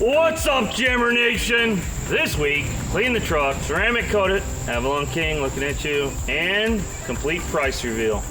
What's up, Jammer Nation? This week, clean the truck, ceramic coat it, Avalon King looking at you, and complete price reveal.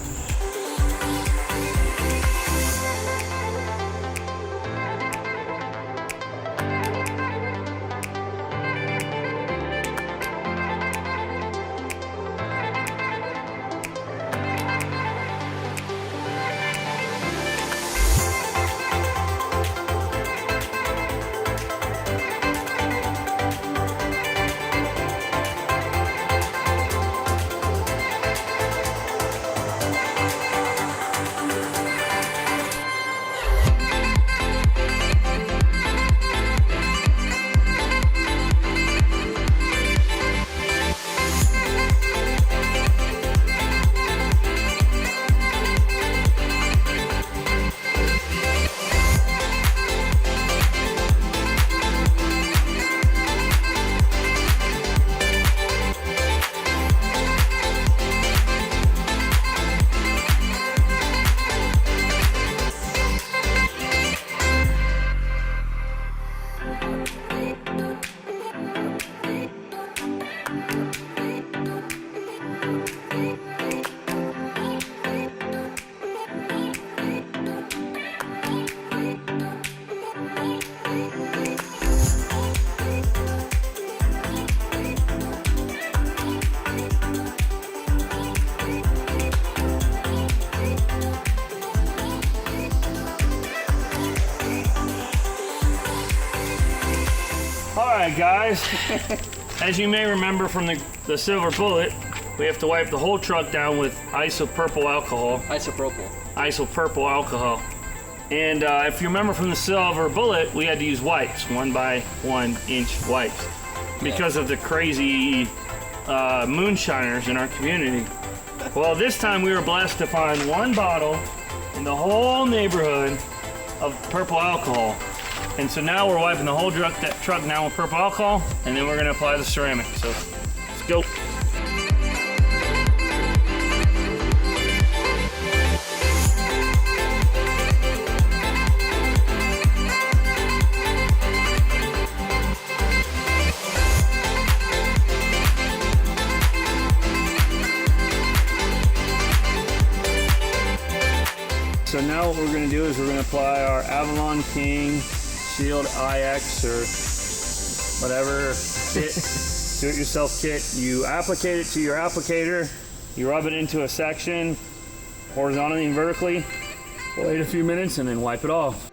Alright guys, as you may remember from the silver bullet, we have to wipe the whole truck down with isopropyl alcohol. Isopropyl alcohol. And if you remember from the silver bullet, we had to use wipes, 1 by 1 inch wipes, because of the crazy moonshiners in our community. Well, this time we were blessed to find one bottle in the whole neighborhood of purple alcohol. And so now we're wiping the whole truck now with purple alcohol, and then we're gonna apply the ceramic. So let's go. So now what we're gonna do is we're gonna apply our Avalon King Shield IX or whatever kit, do-it-yourself kit. You applicate it to your applicator, you rub it into a section horizontally and vertically, wait a few minutes and then wipe it off.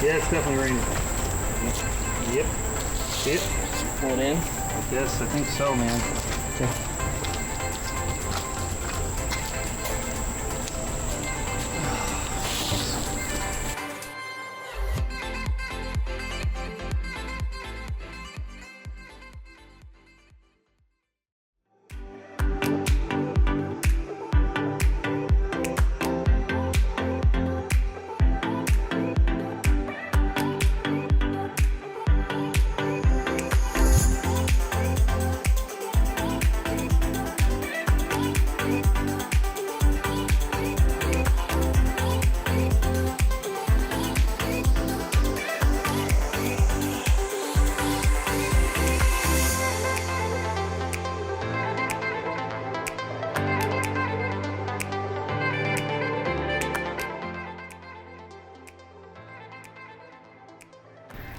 Yeah, it's definitely raining. Yep. Pull it in? Yes, I think so, man. Okay.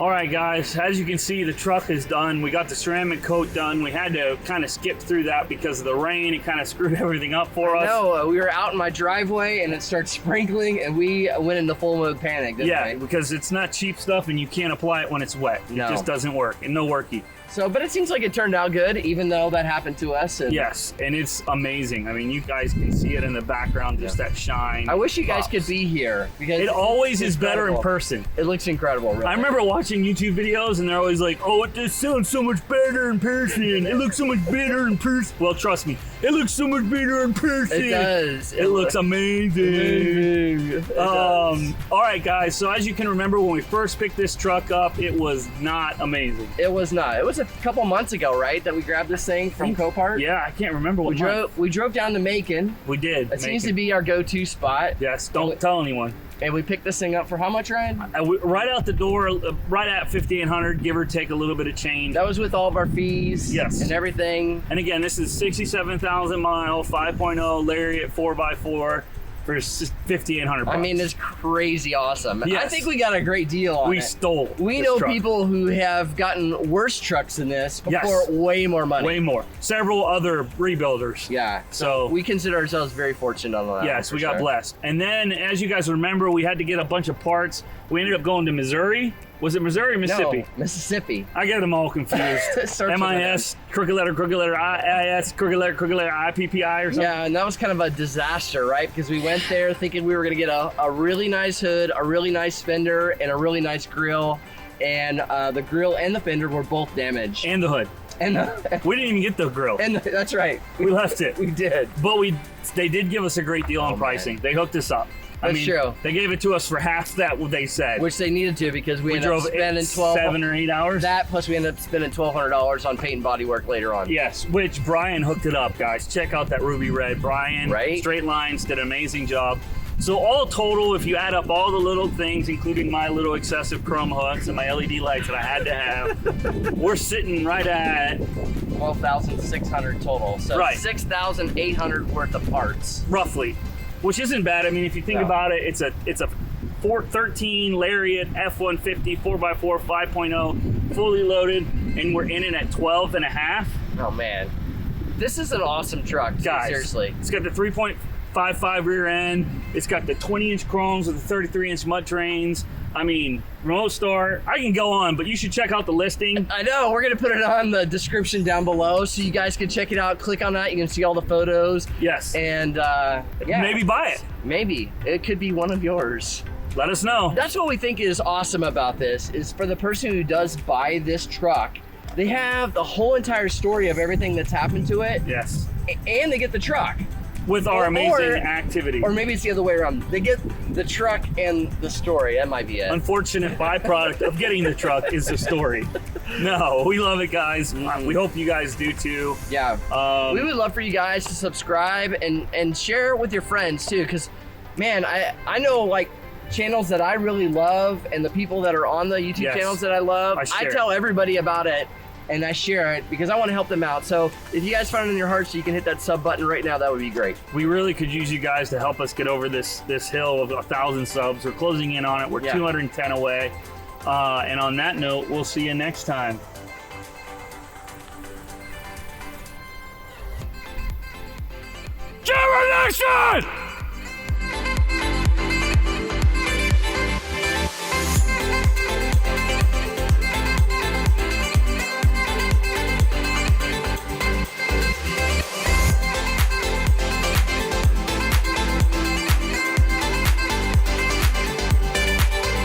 All right, guys, as you can see, the truck is done. We got the ceramic coat done. We had to kind of skip through that because of the rain. It kind of screwed everything up for us. No, we were out in my driveway and it started sprinkling and we went into full mode panic, didn't we? Because it's not cheap stuff and you can't apply it when it's wet. It just doesn't work, and no worky. So, but it seems like it turned out good, even though that happened to us. And yes, and it's amazing. I mean, you guys can see it in the background, just that shine. I wish you guys could be here because it always is better in person. It looks incredible. Really. I remember watching YouTube videos, and they're always like, "Oh, it just sounds so much better in person. It looks so much better in person." Well, trust me, it looks so much better in person. It does. It looks amazing. All right, guys. So as you can remember, when we first picked this truck up, it was not amazing. It was not. It was a couple months ago, right, that we grabbed this thing from Copart? Yeah, I can't remember what we drove down to Macon. We did. It seems to be our go-to spot. Yes, don't tell anyone. And we picked this thing up for how much, Ryan? Right out the door, right at $5,800, give or take a little bit of change. That was with all of our fees. Yes. And everything. And again, this is 67,000 mile, 5.0 Lariat 4x4 for $5,800. I mean, it's crazy awesome. Yes. I think we got a great deal on it. We stole. We know people who have gotten worse trucks than this for way more money. Way more. Several other rebuilders. Yeah. So we consider ourselves very fortunate on that. Yes, we got blessed. And then, as you guys remember, we had to get a bunch of parts. We ended up going to Missouri. Was it Missouri or Mississippi? No, Mississippi. I get them all confused. MIS, crooked letter, IIS, crooked letter, IPPI or something. Yeah, and that was kind of a disaster, right? Because we went there thinking we were going to get a really nice hood, a really nice fender, and a really nice grill. And the grill and the fender were both damaged. And the hood. And we didn't even get the grill. And that's right. We left it. We did. But they did give us a great deal on pricing. They hooked us up. That's true. They gave it to us for half that what they said. Which they needed to because we ended drove up spending 7 or 8 hours. That plus we ended up spending $1,200 on paint and body work later on. Yes, which Brian hooked it up, guys. Check out that ruby red. Brian, Straight Lines, did an amazing job. So all total, if you add up all the little things, including my little excessive chrome hooks and my LED lights that I had to have, we're sitting right at $12,600 total. So $6,800 worth of parts. Roughly. Which isn't bad. I mean, if you think about it, it's a 413 Lariat F150 4x4 5.0 fully loaded, and we're in it at 12 and a half. Oh man, this is an awesome truck, guys. Seriously, it's got the 3.55 rear end. It's got the 20-inch chromes with the 33-inch mud trains. I mean, remote start. I can go on, but you should check out the listing. I know. We're going to put it on the description down below so you guys can check it out. Click on that. You can see all the photos. Yes. And maybe buy it. Maybe. It could be one of yours. Let us know. That's what we think is awesome about this, is for the person who does buy this truck, they have the whole entire story of everything that's happened to it. Yes. And they get the truck. With our amazing activity. Or maybe it's the other way around. They get the truck and the story. That might be it. Unfortunate byproduct of getting the truck is the story. No, we love it, guys. We hope you guys do too. Yeah. We would love for you guys to subscribe and share it with your friends too. Because, man, I know like channels that I really love and the people that are on the YouTube channels that I love. I tell everybody about it. And I share it because I want to help them out. So if you guys find it in your heart so you can hit that sub button right now, that would be great. We really could use you guys to help us get over this hill of 1,000 subs. We're closing in on it. We're 210 away. And on that note, we'll see you next time. GEARWRENCH!